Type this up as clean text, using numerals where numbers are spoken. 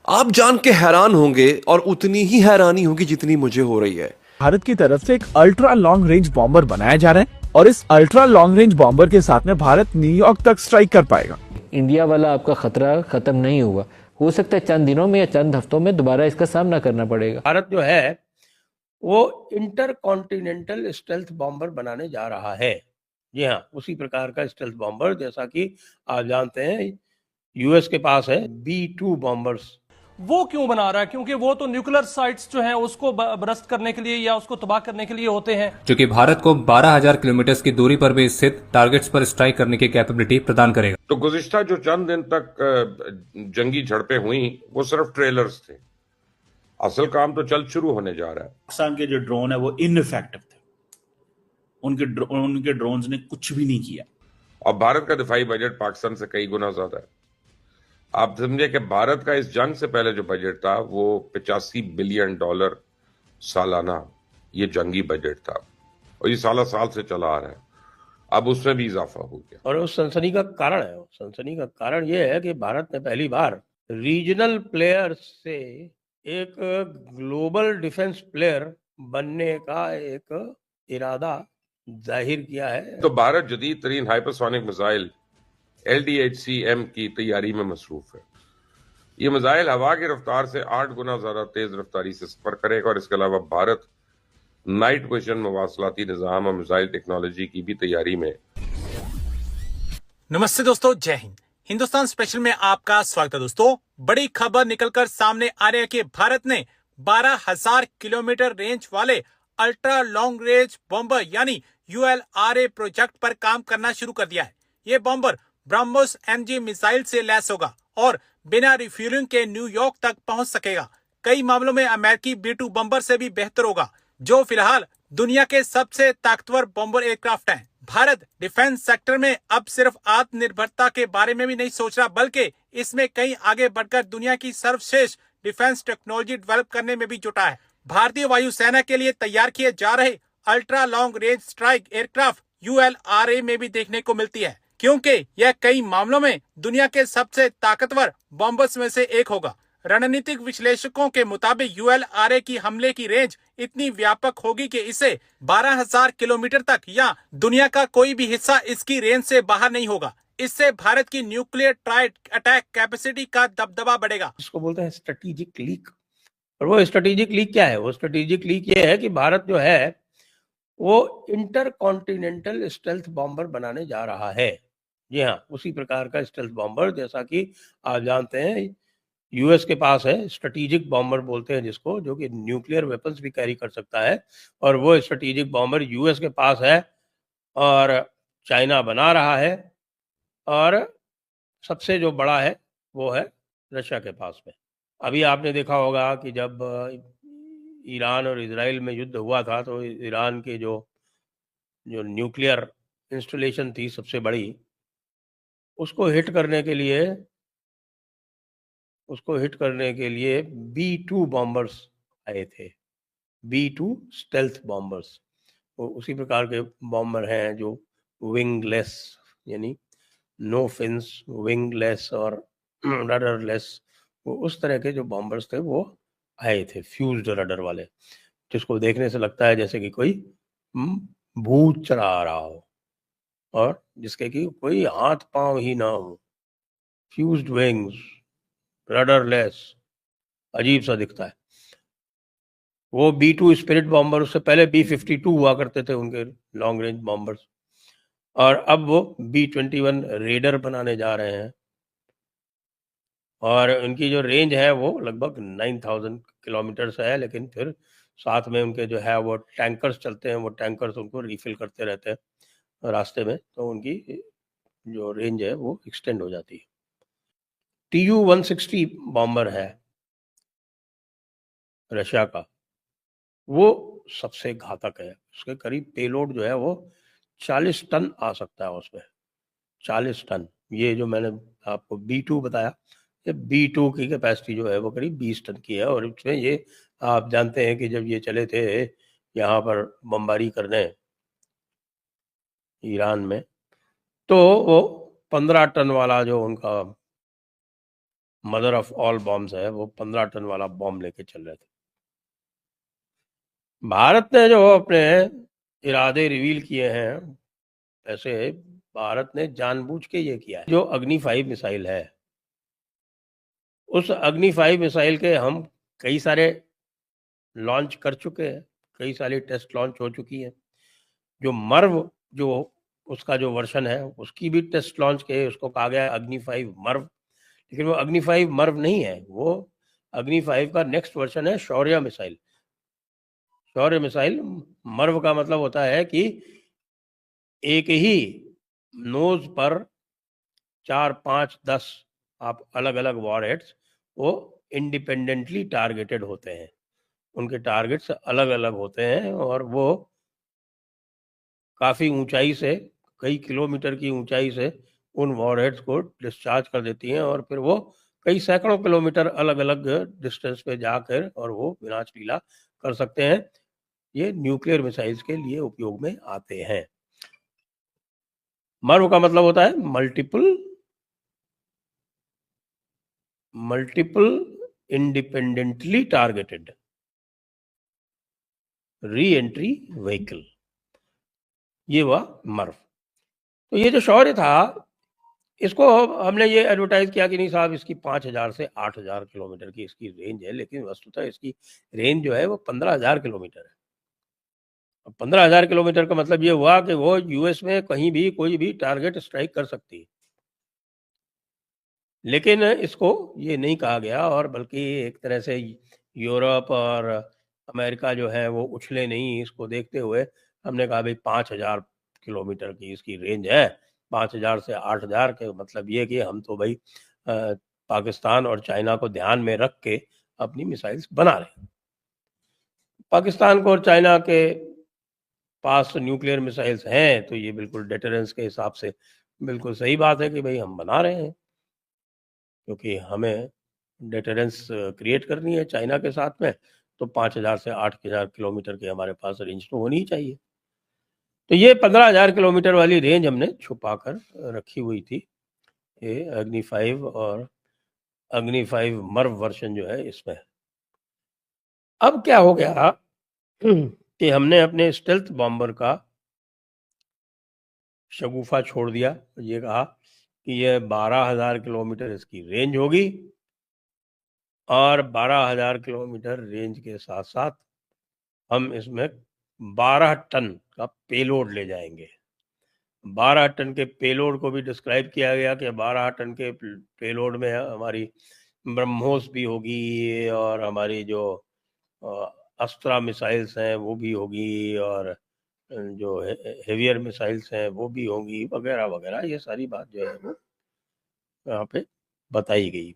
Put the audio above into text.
आप जान के हैरान होंगे और उतनी ही हैरानी होगी जितनी मुझे हो रही है। भारत की तरफ से एक अल्ट्रा लॉन्ग रेंज बॉम्बर बनाया जा रहा है और इस अल्ट्रा लॉन्ग रेंज बॉम्बर के साथ में भारत न्यूयॉर्क तक स्ट्राइक कर पाएगा। इंडिया वाला आपका खतरा खत्म नहीं हुआ, हो सकता है चंद दिनों में या चंद हफ्तों में दोबारा इसका सामना करना पड़ेगा। भारत जो है वो इंटर कॉन्टिनेंटल स्टेल्थ बॉम्बर बनाने जा रहा है। जी हाँ, उसी प्रकार का स्टेल्थ बॉम्बर जैसा कि आप जानते हैं यूएस के पास है B-2 बॉम्बर्स। वो क्यों बना रहा है? क्योंकि वो तो न्यूक्लियर साइट्स जो हैं उसको बरस्त करने के लिए या उसको तबाह करने के लिए होते हैं, जो कि भारत को 12,000 किलोमीटर की दूरी पर भी स्थित टारगेट्स पर स्ट्राइक करने की कैपेबिलिटी प्रदान करेगा। तो गुज़िश्ता जो चंद दिन तक जंगी झड़पें हुई वो सिर्फ ट्रेलर्स थे, असल काम तो जल्द शुरू होने जा रहा है। पाकिस्तान के जो ड्रोन है वो इनइफेक्टिव थे, उनके ड्रोन्स ने कुछ भी नहीं किया। और भारत का दिफाई बजट पाकिस्तान से कई गुना ज्यादा है। आप समझे कि भारत का इस जंग से पहले जो बजट था वो $85 बिलियन सालाना ये जंगी बजट था और ये साल से चला आ रहा है। अब उसमें भी इजाफा हो गया। और उस सनसनी का कारण है, सनसनी का कारण ये है कि भारत ने पहली बार रीजनल प्लेयर से एक ग्लोबल डिफेंस प्लेयर बनने का एक इरादा जाहिर किया है। तो भारत जदीद तरीन हाइपरसोनिक मिसाइल LDHCM की तैयारी में मसरूफ है। ये मिसाइल हवा की रफ्तार से 8 गुना ज्यादा तेज रफ्तारी से सफर करेगा और इसके अलावा भारत नाइट विजन मवासलाती निजाम और मिसाइल टेक्नोलॉजी की भी तैयारी में। नमस्ते दोस्तों, जय हिंद। हिंदुस्तान स्पेशल में आपका स्वागत है। दोस्तों, बड़ी खबर निकलकर सामने आ रही है कि भारत ने 12,000 किलोमीटर रेंज वाले अल्ट्रा लॉन्ग रेंज बॉम्बर यानी ULRA प्रोजेक्ट पर काम करना शुरू कर दिया है। ये बॉम्बर ब्रह्मोस MG मिसाइल से लैस होगा और बिना रिफ्यूलिंग के न्यूयॉर्क तक पहुंच सकेगा। कई मामलों में अमेरिकी B-2 बॉम्बर से भी बेहतर होगा, जो फिलहाल दुनिया के सबसे ताकतवर बॉम्बर एयरक्राफ्ट हैं। भारत डिफेंस सेक्टर में अब सिर्फ आत्मनिर्भरता के बारे में भी नहीं सोच रहा, बल्कि इसमें कहीं आगे बढ़कर दुनिया की सर्वश्रेष्ठ डिफेंस टेक्नोलॉजी डेवलप करने में भी जुटा है। भारतीय वायुसेना के लिए तैयार किए जा रहे ultra long range strike aircraft ULRA में भी देखने को मिलती है, क्योंकि यह कई मामलों में दुनिया के सबसे ताकतवर बॉम्बर्स में से एक होगा। रणनीतिक विश्लेषकों के मुताबिक ULRA की हमले की रेंज इतनी व्यापक होगी कि इसे 12,000 किलोमीटर तक या दुनिया का कोई भी हिस्सा इसकी रेंज से बाहर नहीं होगा। इससे भारत की न्यूक्लियर ट्राइड अटैक कैपेसिटी का दबदबा बढ़ेगा। इसको बोलते हैं स्ट्रेटेजिक लीक। और वो स्ट्रेटेजिक लीक क्या है? वो स्ट्रेटेजिक लीक ये है कि भारत जो है वो इंटर कॉन्टिनेंटल स्टेल्थ बॉम्बर बनाने जा रहा है। जी हाँ, उसी प्रकार का स्टेल्थ बॉम्बर जैसा कि आप जानते हैं यूएस के पास है, स्ट्रेटेजिक बॉम्बर बोलते हैं जिसको, जो कि न्यूक्लियर वेपन्स भी कैरी कर सकता है। और वो स्ट्रेटेजिक बॉम्बर यूएस के पास है और चाइना बना रहा है, और सबसे जो बड़ा है वो है रशिया के पास में। अभी आपने देखा होगा कि जब ईरान और इजराइल में युद्ध हुआ था तो ईरान के जो न्यूक्लियर इंस्टॉलेशन थी सबसे बड़ी, उसको हिट करने के लिए B-2 बॉम्बर्स आए थे, B-2 स्टेल्थ बॉम्बर्स। तो उसी प्रकार के बॉम्बर हैं जो विंगलेस यानी नो फिन्स, विंगलेस और रडरलेस, वो उस तरह के जो बॉम्बर्स थे वो आए थे, फ्यूज्ड रडर वाले, जिसको देखने से लगता है जैसे कि कोई भूत चला आ रहा हो और जिसके कि कोई हाथ पांव ही ना हो। फ्यूज्ड विंग्स, रडरलेस, अजीब सा दिखता है। वो B-2 स्पिरिट बॉम्बर, उससे पहले B-52 हुआ करते थे उनके लॉन्ग रेंज बॉम्बर्स, और अब वो B-21 रेडर बनाने जा रहे हैं और उनकी जो रेंज है वो लगभग 9,000 किलोमीटर से है। लेकिन फिर साथ में उनके जो है वो टैंकर्स चलते हैं, वो टैंकर्स उनको रिफिल करते रहते हैं रास्ते में, तो उनकी जो रेंज है वो एक्सटेंड हो जाती है। Tu-160 बॉम्बर है रशिया का, वो सबसे घातक है। उसके करीब पेलोड जो है वो 40 टन आ सकता है उसमें, 40 टन। ये जो मैंने आपको B-2 बताया, ये B-2 की कैपेसिटी जो है वो करीब 20 टन की है। और इसमें ये आप जानते हैं कि जब ये चले थे यहाँ पर बमबारी करने ईरान में, तो वो 15 टन वाला जो उनका मदर ऑफ ऑल बॉम्ब्स है, वो 15 टन वाला बॉम्ब लेके चल रहे थे। भारत ने जो अपने इरादे रिवील किए हैं, ऐसे भारत ने जानबूझ के ये किया है। जो अग्नि 5 मिसाइल है, उस अग्नि 5 मिसाइल के हम कई सारे लॉन्च कर चुके हैं, कई सारी टेस्ट लॉन्च हो चुकी है। जो मर्व जो उसका जो वर्जन है, उसकी भी टेस्ट लॉन्च के उसको कहा गया है अग्नि 5 मर्व, लेकिन वो अग्नि 5 मर्व नहीं है, वो अग्नि 5 का नेक्स्ट वर्जन है शौर्य मिसाइल। शौर्य मिसाइल, मर्व का मतलब होता है कि एक ही नोज पर 4, 5, 10 आप अलग अलग वॉरहेड्स वो इंडिपेंडेंटली टारगेटेड होते हैं, उनके टारगेट्स अलग अलग होते हैं और वो काफ़ी ऊंचाई से, कई किलोमीटर की ऊंचाई से उन वॉरहेड्स को डिस्चार्ज कर देती हैं और फिर वो कई सैकड़ों किलोमीटर अलग अलग डिस्टेंस पे जाकर और वो विनाश लीला कर सकते हैं। ये न्यूक्लियर मिसाइल्स के लिए उपयोग में आते हैं। मर्व का मतलब होता है multiple independently targeted re entry vehicle, ये हुआ मर्व। तो ये जो शौर्य था, इसको हमने ये एडवर्टाइज किया कि नहीं साहब इसकी 5000 से 8000 किलोमीटर की इसकी रेंज है, लेकिन वस्तुतः इसकी रेंज जो है वो 15000 किलोमीटर है। 15,000 किलोमीटर का मतलब ये हुआ कि वो यूएस में कहीं भी कोई भी टारगेट स्ट्राइक कर सकती है। लेकिन इसको ये नहीं कहा गया और बल्कि एक तरह से यूरोप और अमेरिका जो है वो उछले नहीं, इसको देखते हुए हमने कहा भाई 5,000 किलोमीटर की इसकी रेंज है, 5,000 से 8,000 के मतलब ये कि हम तो भाई पाकिस्तान और चाइना को ध्यान में रख के अपनी मिसाइल्स बना रहे हैं। पाकिस्तान को और चाइना के पास न्यूक्लियर मिसाइल्स हैं तो ये बिल्कुल डेटरेंस के हिसाब से बिल्कुल सही बात है कि भाई हम बना रहे हैं, क्योंकि हमें डेटरेंस क्रिएट करनी है चाइना के साथ में, तो 5,000 से 8,000 किलोमीटर की हमारे पास रेंज तो होनी ही चाहिए। तो ये 15,000 किलोमीटर वाली रेंज हमने छुपा कर रखी हुई थी, ये अग्नि 5 और अग्नि 5 मर्व वर्जन जो है इसमें। अब क्या हो गया कि हमने अपने स्टेल्थ बॉम्बर का शगुफा छोड़ दिया, ये कहा कि ये 12,000 किलोमीटर इसकी रेंज होगी और 12,000 किलोमीटर रेंज के साथ साथ हम इसमें 12 टन का पेलोड ले जाएंगे। 12 टन के पेलोड को भी डिस्क्राइब किया गया कि 12 टन के पेलोड में हमारी ब्रह्मोस भी होगी और हमारी जो अस्त्रा मिसाइल्स हैं वो भी होगी और जो हेवियर मिसाइल्स हैं वो भी होंगी वगैरह वगैरह, ये सारी बात जो है वो यहाँ पे बताई गई।